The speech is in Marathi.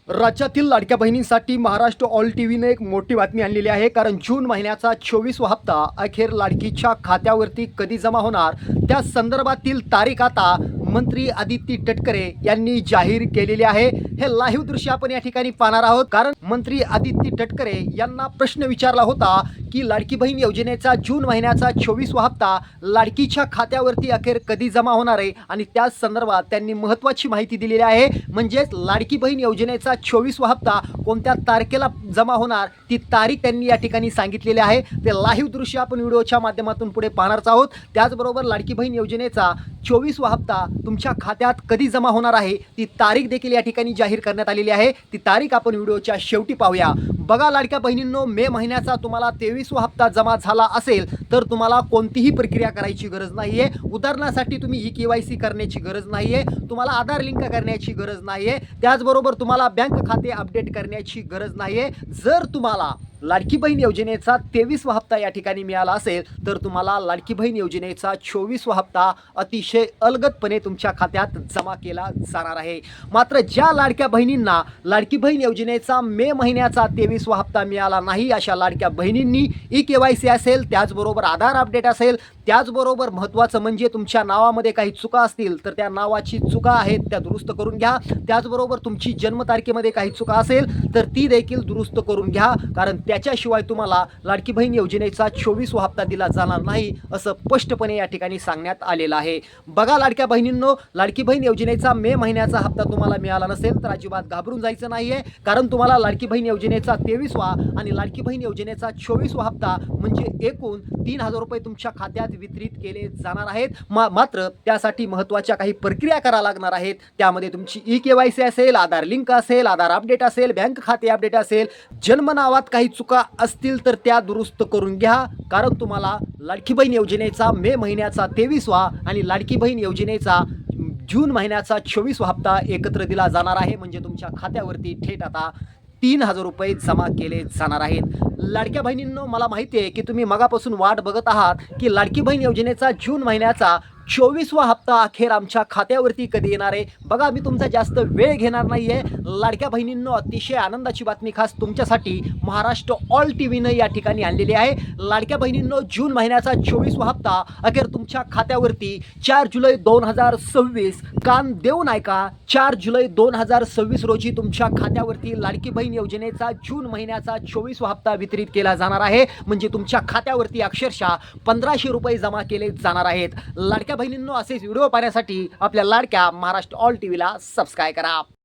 राज्यातील लाडक्या बहिणींसाठी महाराष्ट्र ऑल टीव्हीने एक मोठी बातमी आणलेली आहे। कारण जून महिन्याचा 24वा हप्ता अखेर लाडकीच्या खात्यावरती कधी जमा होणार त्या संदर्भातील तारीख आता मंत्री आदित्य तटकरे यांनी जाहीर केलेली आहे। हे लाईव्ह दृश्य आपण या ठिकाणी पाहणार आहोत। कारण मंत्री आदित्य तटकरे यांना प्रश्न विचारला होता की लाडकी बहीण योजनेचा जून महिन्याचा 24वा हप्ता लाडकीच्या खात्यावरती अखेर कधी जमा होणार आहे आणि त्या संदर्भात त्यांनी महत्त्वाची माहिती दिलेली आहे। म्हणजेच लाडकी बहीण योजनेचा 24वा हप्ता कोणत्या तारखेला जमा होणार ती तारीख त्यांनी या ठिकाणी सांगितलेली आहे। ते लाईव्ह दृश्य आपण व्हिडिओच्या माध्यमातून पुढे पाहणार आहोत। त्याचबरोबर लाडकी बहीण योजनेचा 24वा हप्ता तुमच्या खात्यात कधी जमा होणार आहे ती तारीख देखील या ठिकाणी जाहीर करण्यात आलेली आहे। ती तारीख आपण व्हिडिओच्या शेवटी पाहूया। बघा लाडक्या बहिणींनो, मे महिन्याचा तुम्हाला 23वा हप्ता जमा झाला असेल तर तुम्हाला कोणतीही प्रक्रिया करायची गरज नाहीये। उदाहरणासाठी तुम्ही ई-केवायसी करण्याची गरज नाहीये, तुम्हाला आधार लिंक करण्याची गरज नाहीये, त्याचबरोबर तुम्हाला बँक खाते अपडेट करण्याची गरज नाहीये। जर तुम्हाला लाडकी बहीण योजनेचा 23वा हप्ता या ठिकाणी मिळाला असेल तर तुम्हाला लाडकी बहीण योजनेचा 24वा हप्ता अतिशय अलगदपणे तुमच्या खात्यात जमा केला जाणार आहे। मात्र ज्या लाडक्या बहिणींना लाडकी बहीण योजनेचा मे महिन्याचा 23वा हप्ता मिळाला नाही अशा लाडक्या बहिणींनी ई-केवायसी असेल, त्याचबरोबर आधार अपडेट असेल, त्याचबरोबर महत्त्वाचं म्हणजे तुमच्या नावामध्ये काही चुका असतील तर त्या नावाची चुका आहेत त्या दुरुस्त करून घ्या। त्याचबरोबर तुमची जन्मतारखेमध्ये काही चुका असेल तर ती देखील दुरुस्त करून घ्या। कारण त्याच्याशिवाय तुम्हाला लाडकी बहीण योजनेचा 24वा हप्ता दिला जाणार नाही असं स्पष्टपणे या ठिकाणी सांगण्यात आलेलं आहे। बघा लाडक्या बहिणींनो, लाडकी बहीण योजनेचा मे महिन्याचा हप्ता तुम्हाला मिळाला नसेल तर अजिबात घाबरून जायचं नाहीये। कारण तुम्हाला लाडकी बहीण योजनेचा 23वा आणि लाडकी बहीण योजनेचा 24वा हप्ता म्हणजे एकूण 3000 रुपये तुमच्या खात्यात वितरित केले जाणार आहेत। मात्र त्यासाठी महत्त्वाच्या काही प्रक्रिया कराव्या लागणार आहेत। त्यामध्ये तुमची ई-केवायसी असेल, आधार लिंक असेल, आधार अपडेट असेल, बँक खाते अपडेट असेल, जन्म नावात काही चुका असतील तर त्या दुरुस्त करून घ्या। कारण तुम्हाला लाडकी बहीण योजनेचा मे महिन्याचा 23वा आणि लाडकी बहीण योजनेचा जून महिन्याचा 24वा हप्ता एकत्र दिला जाणार आहे। म्हणजे तुमच्या खात्यावरती थेट आता 3000 रुपये जमा केले जाणार आहेत। लाडक्या बहिणींनो, मला माहिती आहे की तुम्ही मगापासून वाट बघत आहात की लाडकी बहीण योजनेचा जून महिन्याचा 24वा हप्ता अखेर आमच्या खात्यावरती कधी येणार आहे। बघा, मी तुमचा जास्त वेळ घेणार नाहीये। लाडक्या बहिणींनो, अतिशय आनंदाची बातमी खास तुमच्यासाठी महाराष्ट्र ऑल टीव्हीने या ठिकाणी आणलेली आहे। लाडक्या बहिणींनो, जून महिन्याचा 24वा हप्ता अखेर तुमच्या खात्यावरती 4 जुलै 2026 कान देऊन ऐका, 4 जुलै 2026 रोजी तुमच्या खात्यावरती लाडकी बहीण योजनेचा जून महिन्याचा 24वा हप्ता वितरित केला जाणार आहे। म्हणजे तुमच्या खात्यावरती अक्षरशः 1500 रुपये जमा केले जाणार आहेत। लाडक्या बहिणींनो, असेच व्हिडिओ पाहण्यासाठी आपल्या लाडक्या महाराष्ट्र ऑल टीव्हीला सबस्क्राइब करा।